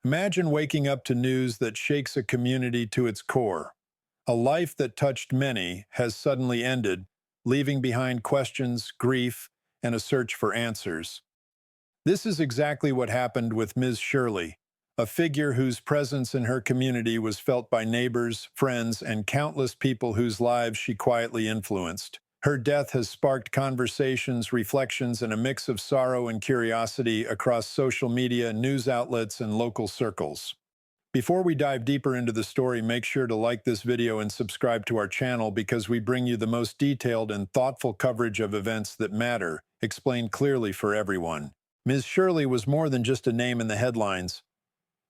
Imagine waking up to news that shakes a community to its core. A life that touched many has suddenly ended, leaving behind questions, grief, and a search for answers. This is exactly what happened with Ms. Shirley, a figure whose presence in her community was felt by neighbors, friends, and countless people whose lives she quietly influenced. Her death has sparked conversations, reflections, and a mix of sorrow and curiosity across social media, news outlets, and local circles. Before we dive deeper into the story, make sure to like this video and subscribe to our channel because we bring you the most detailed and thoughtful coverage of events that matter, explained clearly for everyone. Ms. Shirley was more than just a name in the headlines.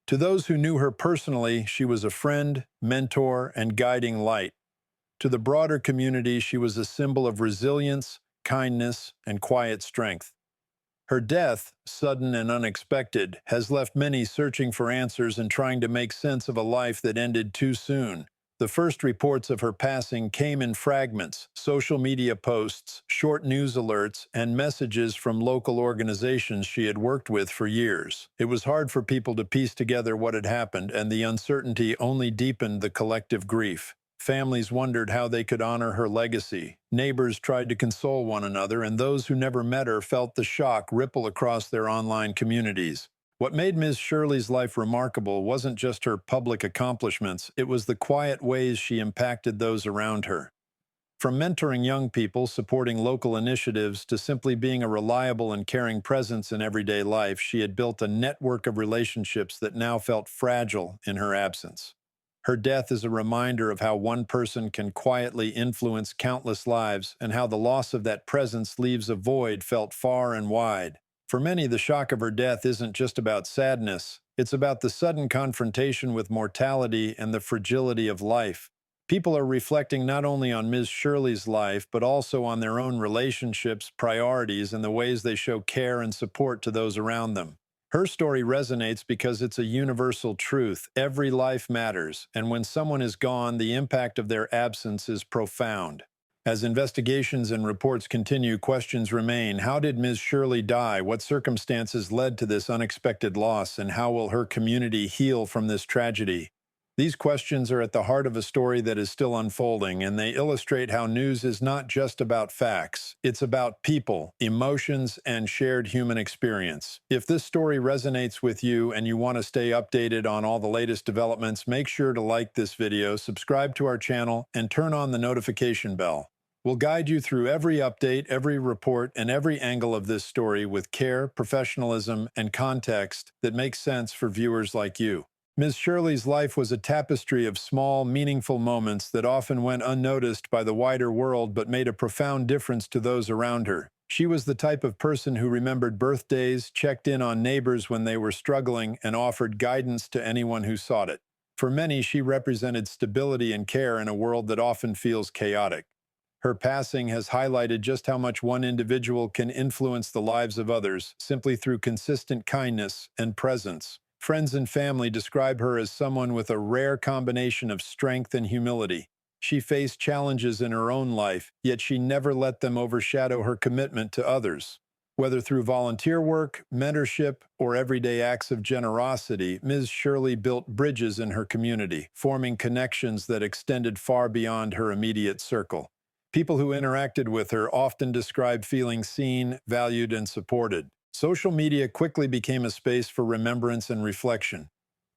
To those who knew her personally, she was a friend, mentor, and guiding light. To the broader community, she was a symbol of resilience, kindness, and quiet strength. Her death, sudden and unexpected, has left many searching for answers and trying to make sense of a life that ended too soon. The first reports of her passing came in fragments: social media posts, short news alerts, and messages from local organizations she had worked with for years. It was hard for people to piece together what had happened, and the uncertainty only deepened the collective grief. Families wondered how they could honor her legacy. Neighbors tried to console one another, and those who never met her felt the shock ripple across their online communities. What made Ms. Shirley's life remarkable wasn't just her public accomplishments, it was the quiet ways she impacted those around her. From mentoring young people, supporting local initiatives, to simply being a reliable and caring presence in everyday life, she had built a network of relationships that now felt fragile in her absence. Her death is a reminder of how one person can quietly influence countless lives and how the loss of that presence leaves a void felt far and wide. For many, the shock of her death isn't just about sadness, it's about the sudden confrontation with mortality and the fragility of life. People are reflecting not only on Ms. Shirley's life, but also on their own relationships, priorities, and the ways they show care and support to those around them. Her story resonates because it's a universal truth. Every life matters, and when someone is gone, the impact of their absence is profound. As investigations and reports continue, questions remain. How did Ms. Shirley die? What circumstances led to this unexpected loss? And how will her community heal from this tragedy? These questions are at the heart of a story that is still unfolding, and they illustrate how news is not just about facts. It's about people, emotions, and shared human experience. If this story resonates with you and you want to stay updated on all the latest developments, make sure to like this video, subscribe to our channel, and turn on the notification bell. We'll guide you through every update, every report, and every angle of this story with care, professionalism, and context that makes sense for viewers like you. Ms. Shirley's life was a tapestry of small, meaningful moments that often went unnoticed by the wider world but made a profound difference to those around her. She was the type of person who remembered birthdays, checked in on neighbors when they were struggling, and offered guidance to anyone who sought it. For many, she represented stability and care in a world that often feels chaotic. Her passing has highlighted just how much one individual can influence the lives of others simply through consistent kindness and presence. Friends and family describe her as someone with a rare combination of strength and humility. She faced challenges in her own life, yet she never let them overshadow her commitment to others. Whether through volunteer work, mentorship, or everyday acts of generosity, Ms. Shirley built bridges in her community, forming connections that extended far beyond her immediate circle. People who interacted with her often describe feeling seen, valued, and supported. Social media quickly became a space for remembrance and reflection.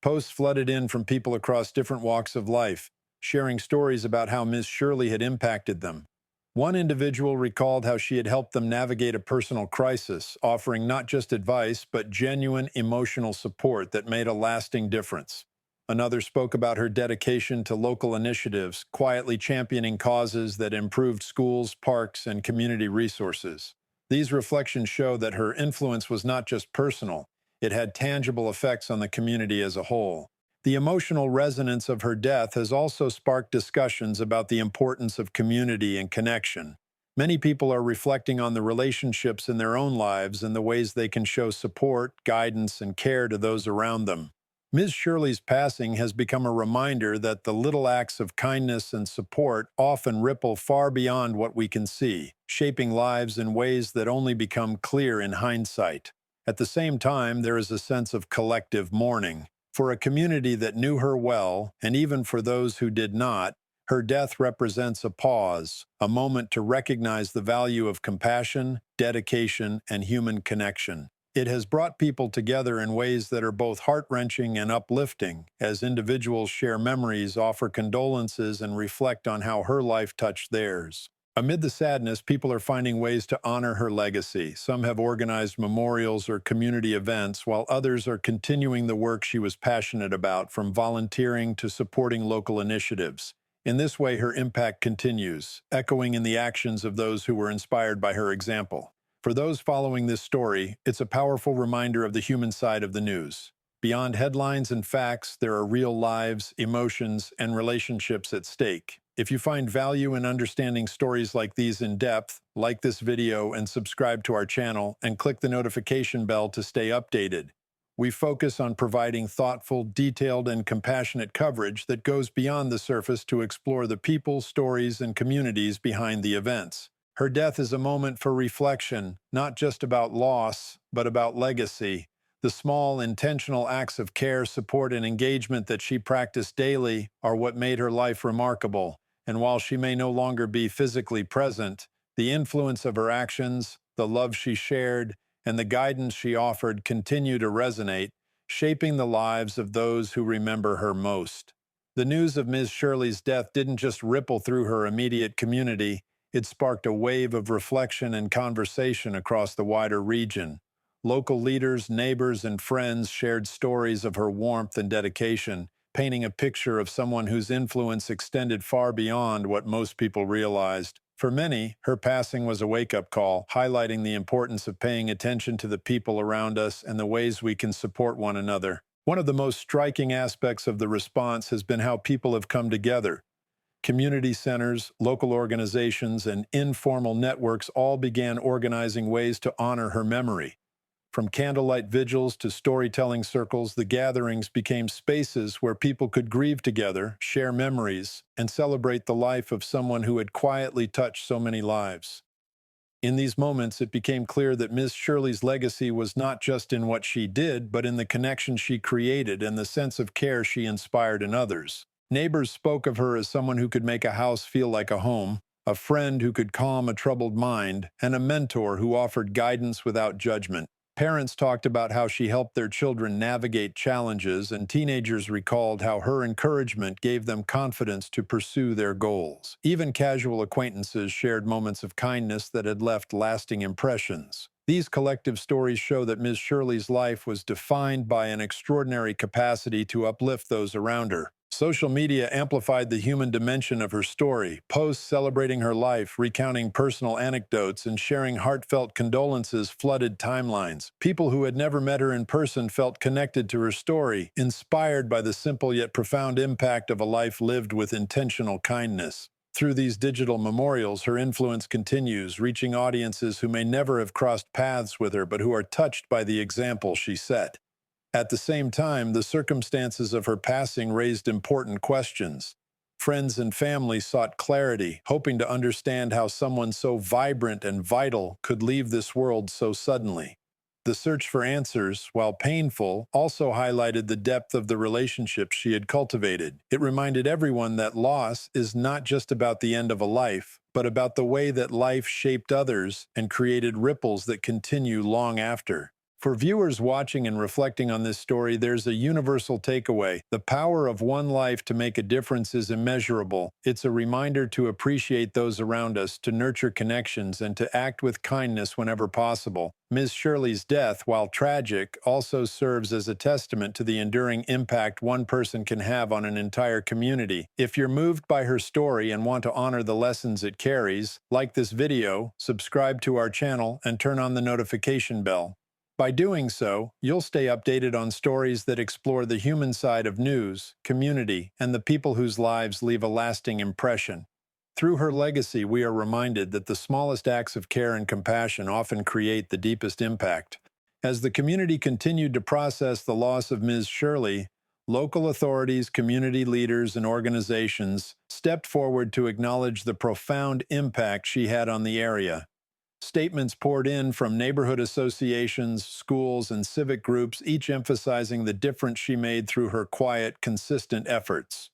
Posts flooded in from people across different walks of life, sharing stories about how Ms. Shirley had impacted them. One individual recalled how she had helped them navigate a personal crisis, offering not just advice, but genuine emotional support that made a lasting difference. Another spoke about her dedication to local initiatives, quietly championing causes that improved schools, parks, and community resources. These reflections show that her influence was not just personal, it had tangible effects on the community as a whole. The emotional resonance of her death has also sparked discussions about the importance of community and connection. Many people are reflecting on the relationships in their own lives and the ways they can show support, guidance, and care to those around them. Ms. Shirley's passing has become a reminder that the little acts of kindness and support often ripple far beyond what we can see, shaping lives in ways that only become clear in hindsight. At the same time, there is a sense of collective mourning. For a community that knew her well, and even for those who did not, her death represents a pause, a moment to recognize the value of compassion, dedication, and human connection. It has brought people together in ways that are both heart-wrenching and uplifting, as individuals share memories, offer condolences, and reflect on how her life touched theirs. Amid the sadness, people are finding ways to honor her legacy. Some have organized memorials or community events, while others are continuing the work she was passionate about, from volunteering to supporting local initiatives. In this way, her impact continues, echoing in the actions of those who were inspired by her example. For those following this story, it's a powerful reminder of the human side of the news. Beyond headlines and facts, there are real lives, emotions, and relationships at stake. If you find value in understanding stories like these in depth, like this video and subscribe to our channel, and click the notification bell to stay updated. We focus on providing thoughtful, detailed, and compassionate coverage that goes beyond the surface to explore the people, stories, and communities behind the events. Her death is a moment for reflection, not just about loss, but about legacy. The small, intentional acts of care, support, and engagement that she practiced daily are what made her life remarkable. And while she may no longer be physically present, the influence of her actions, the love she shared, and the guidance she offered continue to resonate, shaping the lives of those who remember her most. The news of Ms. Shirley's death didn't just ripple through her immediate community, it sparked a wave of reflection and conversation across the wider region. Local leaders, neighbors, and friends shared stories of her warmth and dedication, painting a picture of someone whose influence extended far beyond what most people realized. For many, her passing was a wake-up call, highlighting the importance of paying attention to the people around us and the ways we can support one another. One of the most striking aspects of the response has been how people have come together. Community centers, local organizations, and informal networks all began organizing ways to honor her memory. From candlelight vigils to storytelling circles, the gatherings became spaces where people could grieve together, share memories, and celebrate the life of someone who had quietly touched so many lives. In these moments, it became clear that Ms. Shirley's legacy was not just in what she did, but in the connection she created and the sense of care she inspired in others. Neighbors spoke of her as someone who could make a house feel like a home, a friend who could calm a troubled mind, and a mentor who offered guidance without judgment. Parents talked about how she helped their children navigate challenges, and teenagers recalled how her encouragement gave them confidence to pursue their goals. Even casual acquaintances shared moments of kindness that had left lasting impressions. These collective stories show that Ms. Shirley's life was defined by an extraordinary capacity to uplift those around her. Social media amplified the human dimension of her story. Posts celebrating her life, recounting personal anecdotes, and sharing heartfelt condolences flooded timelines. People who had never met her in person felt connected to her story, inspired by the simple yet profound impact of a life lived with intentional kindness. Through these digital memorials, her influence continues, reaching audiences who may never have crossed paths with her but who are touched by the example she set. At the same time, the circumstances of her passing raised important questions. Friends and family sought clarity, hoping to understand how someone so vibrant and vital could leave this world so suddenly. The search for answers, while painful, also highlighted the depth of the relationships she had cultivated. It reminded everyone that loss is not just about the end of a life, but about the way that life shaped others and created ripples that continue long after. For viewers watching and reflecting on this story, there's a universal takeaway. The power of one life to make a difference is immeasurable. It's a reminder to appreciate those around us, to nurture connections, and to act with kindness whenever possible. Ms. Shirley's death, while tragic, also serves as a testament to the enduring impact one person can have on an entire community. If you're moved by her story and want to honor the lessons it carries, like this video, subscribe to our channel, and turn on the notification bell. By doing so, you'll stay updated on stories that explore the human side of news, community, and the people whose lives leave a lasting impression. Through her legacy, we are reminded that the smallest acts of care and compassion often create the deepest impact. As the community continued to process the loss of Ms. Shirley, local authorities, community leaders, and organizations stepped forward to acknowledge the profound impact she had on the area. Statements poured in from neighborhood associations, schools, and civic groups, each emphasizing the difference she made through her quiet, consistent efforts.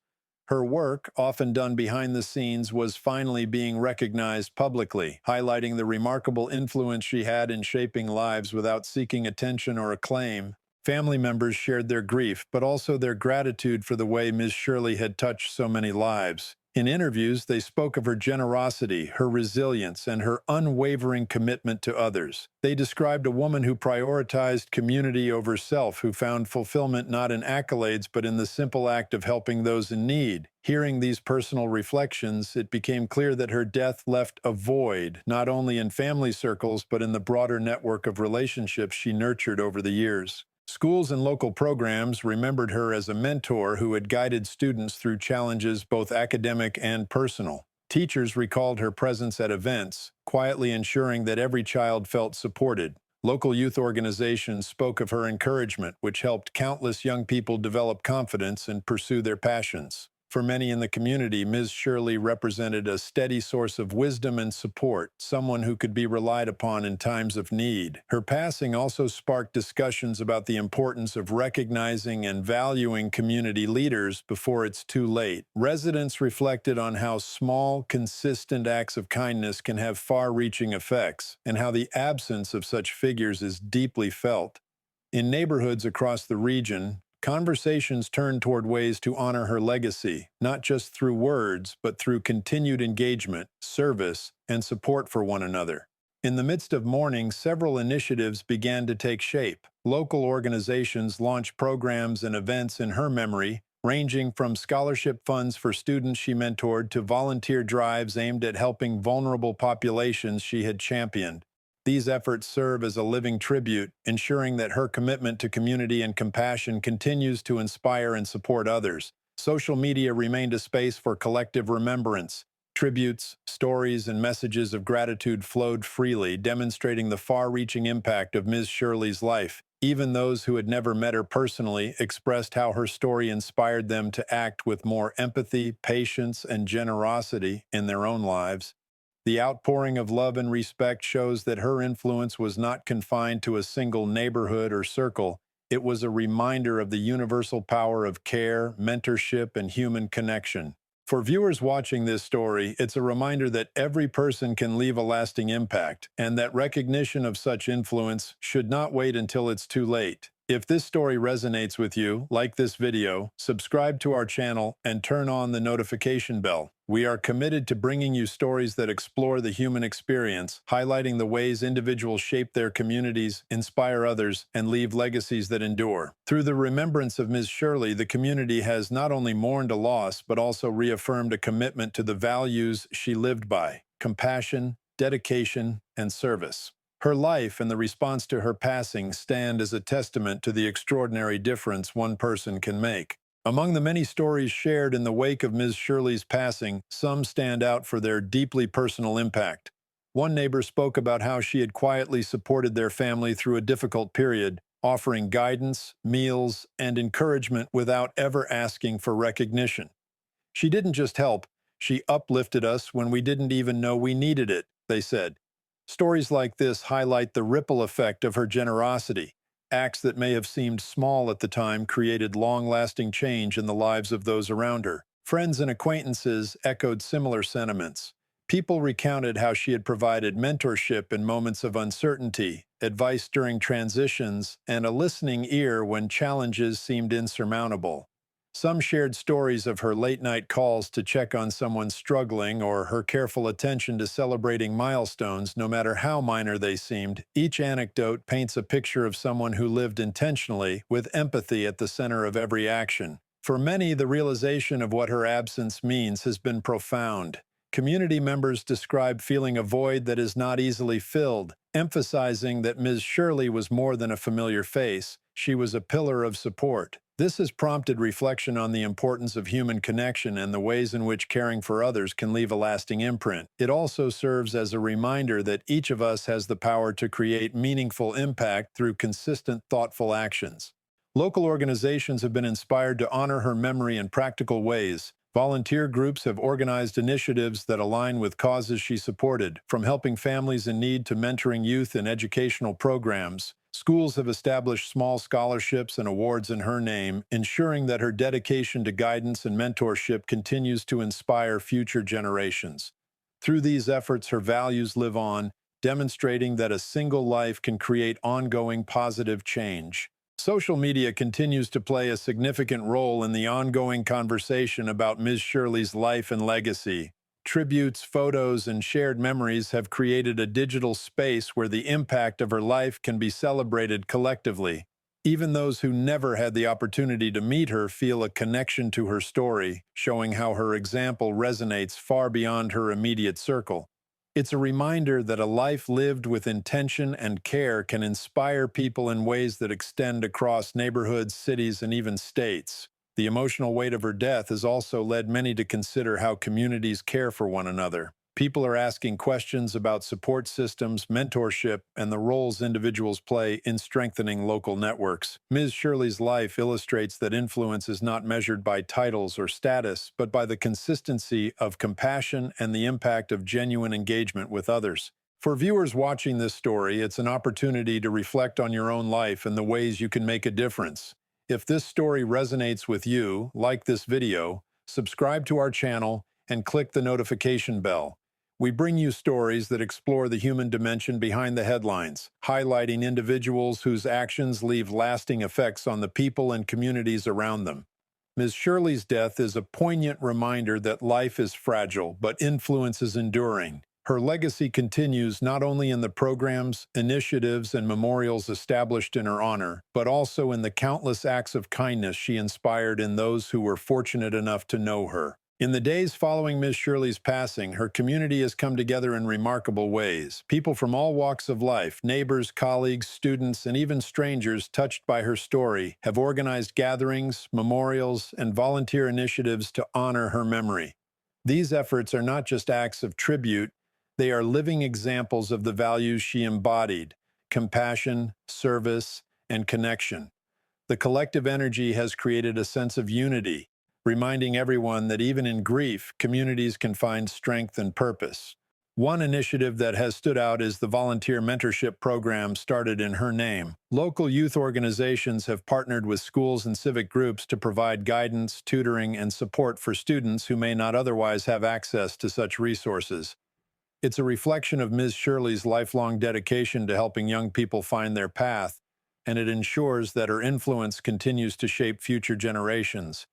Her work, often done behind the scenes, was finally being recognized publicly, highlighting the remarkable influence she had in shaping lives without seeking attention or acclaim. Family members shared their grief, but also their gratitude for the way Ms. Shirley had touched so many lives. In interviews, they spoke of her generosity, her resilience, and her unwavering commitment to others. They described a woman who prioritized community over self, who found fulfillment not in accolades but in the simple act of helping those in need. Hearing these personal reflections, it became clear that her death left a void, not only in family circles but in the broader network of relationships she nurtured over the years. Schools and local programs remembered her as a mentor who had guided students through challenges both academic and personal. Teachers recalled her presence at events, quietly ensuring that every child felt supported. Local youth organizations spoke of her encouragement, which helped countless young people develop confidence and pursue their passions. For many in the community, Ms. Shirley represented a steady source of wisdom and support, someone who could be relied upon in times of need. Her passing also sparked discussions about the importance of recognizing and valuing community leaders before it's too late. Residents reflected on how small, consistent acts of kindness can have far-reaching effects, and how the absence of such figures is deeply felt. In neighborhoods across the region, conversations turned toward ways to honor her legacy, not just through words, but through continued engagement, service, and support for one another. In the midst of mourning, several initiatives began to take shape. Local organizations launched programs and events in her memory, ranging from scholarship funds for students she mentored to volunteer drives aimed at helping vulnerable populations she had championed. These efforts serve as a living tribute, ensuring that her commitment to community and compassion continues to inspire and support others. Social media remained a space for collective remembrance. Tributes, stories, and messages of gratitude flowed freely, demonstrating the far-reaching impact of Ms. Shirley's life. Even those who had never met her personally expressed how her story inspired them to act with more empathy, patience, and generosity in their own lives. The outpouring of love and respect shows that her influence was not confined to a single neighborhood or circle. It was a reminder of the universal power of care, mentorship, and human connection. For viewers watching this story, it's a reminder that every person can leave a lasting impact, and that recognition of such influence should not wait until it's too late. If this story resonates with you, like this video, subscribe to our channel, and turn on the notification bell. We are committed to bringing you stories that explore the human experience, highlighting the ways individuals shape their communities, inspire others, and leave legacies that endure. Through the remembrance of Ms. Shirley, the community has not only mourned a loss, but also reaffirmed a commitment to the values she lived by: compassion, dedication, and service. Her life and the response to her passing stand as a testament to the extraordinary difference one person can make. Among the many stories shared in the wake of Ms. Shirley's passing, some stand out for their deeply personal impact. One neighbor spoke about how she had quietly supported their family through a difficult period, offering guidance, meals, and encouragement without ever asking for recognition. She didn't just help, she uplifted us when we didn't even know we needed it, they said. Stories like this highlight the ripple effect of her generosity. Acts that may have seemed small at the time created long-lasting change in the lives of those around her. Friends and acquaintances echoed similar sentiments. People recounted how she had provided mentorship in moments of uncertainty, advice during transitions, and a listening ear when challenges seemed insurmountable. Some shared stories of her late-night calls to check on someone struggling, or her careful attention to celebrating milestones, no matter how minor they seemed. Each anecdote paints a picture of someone who lived intentionally, with empathy at the center of every action. For many, the realization of what her absence means has been profound. Community members describe feeling a void that is not easily filled, emphasizing that Ms. Shirley was more than a familiar face. She was a pillar of support. This has prompted reflection on the importance of human connection and the ways in which caring for others can leave a lasting imprint. It also serves as a reminder that each of us has the power to create meaningful impact through consistent, thoughtful actions. Local organizations have been inspired to honor her memory in practical ways. Volunteer groups have organized initiatives that align with causes she supported, from helping families in need to mentoring youth in educational programs. Schools have established small scholarships and awards in her name, ensuring that her dedication to guidance and mentorship continues to inspire future generations. Through these efforts, her values live on, demonstrating that a single life can create ongoing positive change. Social media continues to play a significant role in the ongoing conversation about Ms. Shirley's life and legacy. Tributes, photos, and shared memories have created a digital space where the impact of her life can be celebrated collectively. Even those who never had the opportunity to meet her feel a connection to her story, showing how her example resonates far beyond her immediate circle. It's a reminder that a life lived with intention and care can inspire people in ways that extend across neighborhoods, cities, and even states. The emotional weight of her death has also led many to consider how communities care for one another. People are asking questions about support systems, mentorship, and the roles individuals play in strengthening local networks. Ms. Shirley's life illustrates that influence is not measured by titles or status, but by the consistency of compassion and the impact of genuine engagement with others. For viewers watching this story, it's an opportunity to reflect on your own life and the ways you can make a difference. If this story resonates with you, like this video, subscribe to our channel, and click the notification bell. We bring you stories that explore the human dimension behind the headlines, highlighting individuals whose actions leave lasting effects on the people and communities around them. Ms. Shirley's death is a poignant reminder that life is fragile, but influence is enduring. Her legacy continues not only in the programs, initiatives, and memorials established in her honor, but also in the countless acts of kindness she inspired in those who were fortunate enough to know her. In the days following Ms. Shirley's passing, her community has come together in remarkable ways. People from all walks of life, neighbors, colleagues, students, and even strangers touched by her story, have organized gatherings, memorials, and volunteer initiatives to honor her memory. These efforts are not just acts of tribute, they are living examples of the values she embodied: compassion, service, and connection. The collective energy has created a sense of unity, reminding everyone that even in grief, communities can find strength and purpose. One initiative that has stood out is the volunteer mentorship program started in her name. Local youth organizations have partnered with schools and civic groups to provide guidance, tutoring, and support for students who may not otherwise have access to such resources. It's a reflection of Ms. Shirley's lifelong dedication to helping young people find their path, and it ensures that her influence continues to shape future generations.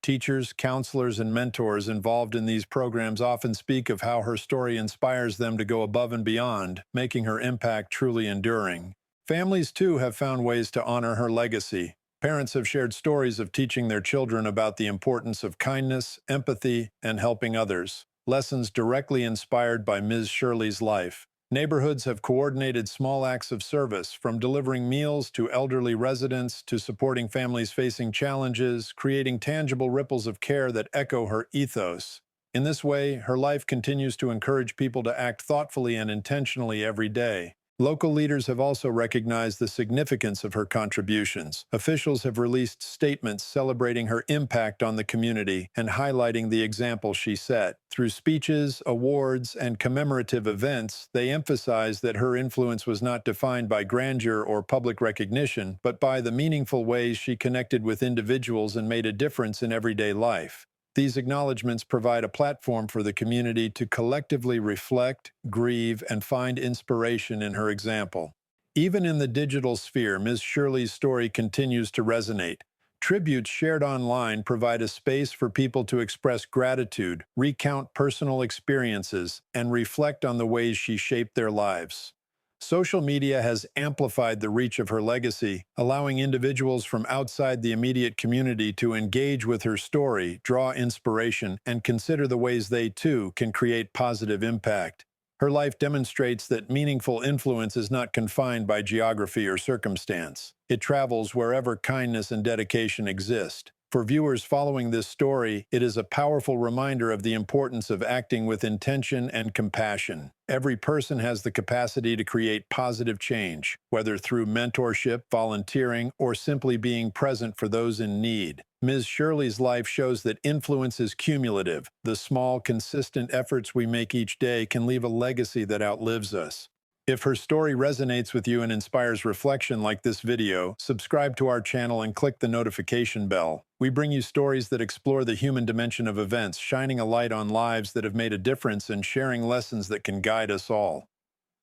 Teachers, counselors, and mentors involved in these programs often speak of how her story inspires them to go above and beyond, making her impact truly enduring. Families, too, have found ways to honor her legacy. Parents have shared stories of teaching their children about the importance of kindness, empathy, and helping others, lessons directly inspired by Ms. Shirley's life. Neighborhoods have coordinated small acts of service, from delivering meals to elderly residents to supporting families facing challenges, creating tangible ripples of care that echo her ethos. In this way, her life continues to encourage people to act thoughtfully and intentionally every day. Local leaders have also recognized the significance of her contributions. Officials have released statements celebrating her impact on the community and highlighting the example she set. Through speeches, awards, and commemorative events, they emphasize that her influence was not defined by grandeur or public recognition, but by the meaningful ways she connected with individuals and made a difference in everyday life. These acknowledgments provide a platform for the community to collectively reflect, grieve, and find inspiration in her example. Even in the digital sphere, Ms. Shirley's story continues to resonate. Tributes shared online provide a space for people to express gratitude, recount personal experiences, and reflect on the ways she shaped their lives. Social media has amplified the reach of her legacy, allowing individuals from outside the immediate community to engage with her story, draw inspiration, and consider the ways they, too, can create positive impact. Her life demonstrates that meaningful influence is not confined by geography or circumstance. It travels wherever kindness and dedication exist. For viewers following this story, it is a powerful reminder of the importance of acting with intention and compassion. Every person has the capacity to create positive change, whether through mentorship, volunteering, or simply being present for those in need. Ms. Shirley's life shows that influence is cumulative. The small, consistent efforts we make each day can leave a legacy that outlives us. If her story resonates with you and inspires reflection like this video, subscribe to our channel and click the notification bell. We bring you stories that explore the human dimension of events, shining a light on lives that have made a difference and sharing lessons that can guide us all.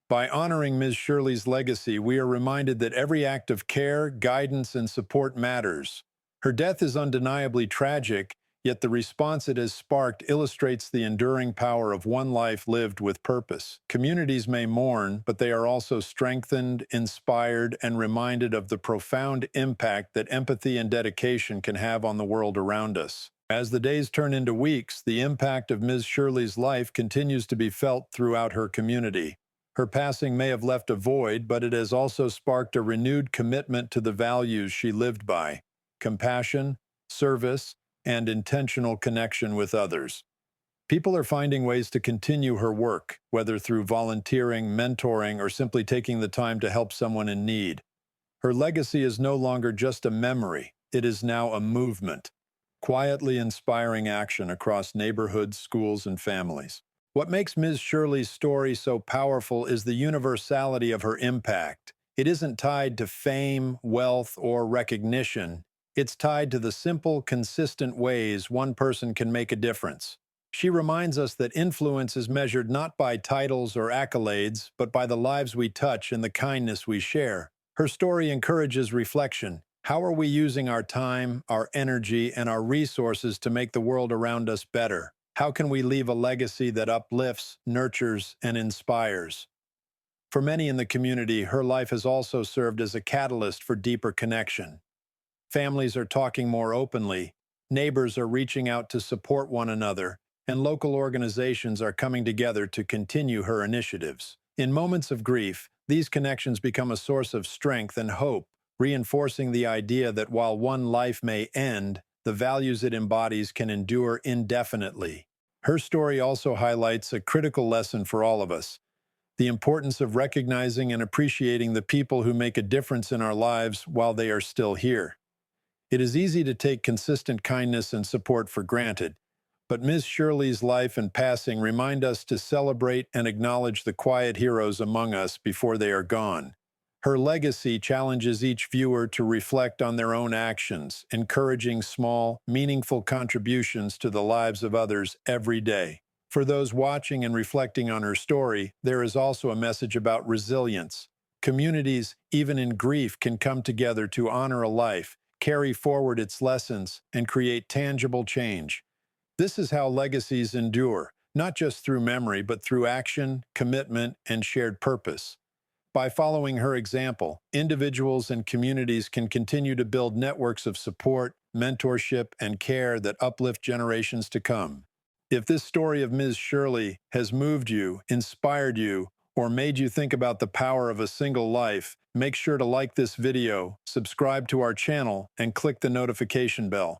By honoring Ms. Shirley's legacy, we are reminded that every act of care, guidance, and support matters. Her death is undeniably tragic, yet the response it has sparked illustrates the enduring power of one life lived with purpose. Communities may mourn, but they are also strengthened, inspired, and reminded of the profound impact that empathy and dedication can have on the world around us. As the days turn into weeks, the impact of Ms. Shirley's life continues to be felt throughout her community. Her passing may have left a void, but it has also sparked a renewed commitment to the values she lived by: compassion, service, and intentional connection with others. People are finding ways to continue her work, whether through volunteering, mentoring, or simply taking the time to help someone in need. Her legacy is no longer just a memory, it is now a movement, quietly inspiring action across neighborhoods, schools, and families. What makes Ms. Shirley's story so powerful is the universality of her impact. It isn't tied to fame, wealth, or recognition. It's tied to the simple, consistent ways one person can make a difference. She reminds us that influence is measured not by titles or accolades, but by the lives we touch and the kindness we share. Her story encourages reflection. How are we using our time, our energy, and our resources to make the world around us better? How can we leave a legacy that uplifts, nurtures, and inspires? For many in the community, her life has also served as a catalyst for deeper connection. Families are talking more openly, neighbors are reaching out to support one another, and local organizations are coming together to continue her initiatives. In moments of grief, these connections become a source of strength and hope, reinforcing the idea that while one life may end, the values it embodies can endure indefinitely. Her story also highlights a critical lesson for all of us: the importance of recognizing and appreciating the people who make a difference in our lives while they are still here. It is easy to take consistent kindness and support for granted, but Ms. Shirley's life and passing remind us to celebrate and acknowledge the quiet heroes among us before they are gone. Her legacy challenges each viewer to reflect on their own actions, encouraging small, meaningful contributions to the lives of others every day. For those watching and reflecting on her story, there is also a message about resilience. Communities, even in grief, can come together to honor a life, carry forward its lessons, and create tangible change. This is how legacies endure, not just through memory, but through action, commitment, and shared purpose. By following her example, individuals and communities can continue to build networks of support, mentorship, and care that uplift generations to come. If this story of Ms. Shirley has moved you, inspired you, or made you think about the power of a single life, make sure to like this video, subscribe to our channel, and click the notification bell.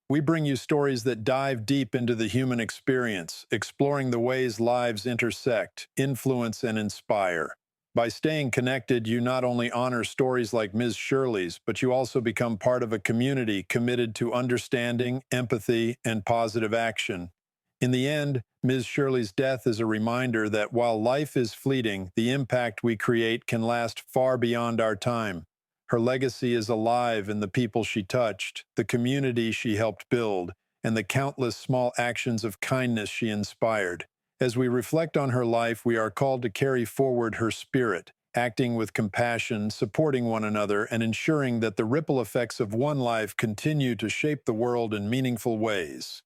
We bring you stories that dive deep into the human experience, exploring the ways lives intersect, influence, and inspire. By staying connected, you not only honor stories like Ms. Shirley's, but you also become part of a community committed to understanding, empathy, and positive action. In the end, Ms. Shirley's death is a reminder that while life is fleeting, the impact we create can last far beyond our time. Her legacy is alive in the people she touched, the community she helped build, and the countless small actions of kindness she inspired. As we reflect on her life, we are called to carry forward her spirit, acting with compassion, supporting one another, and ensuring that the ripple effects of one life continue to shape the world in meaningful ways.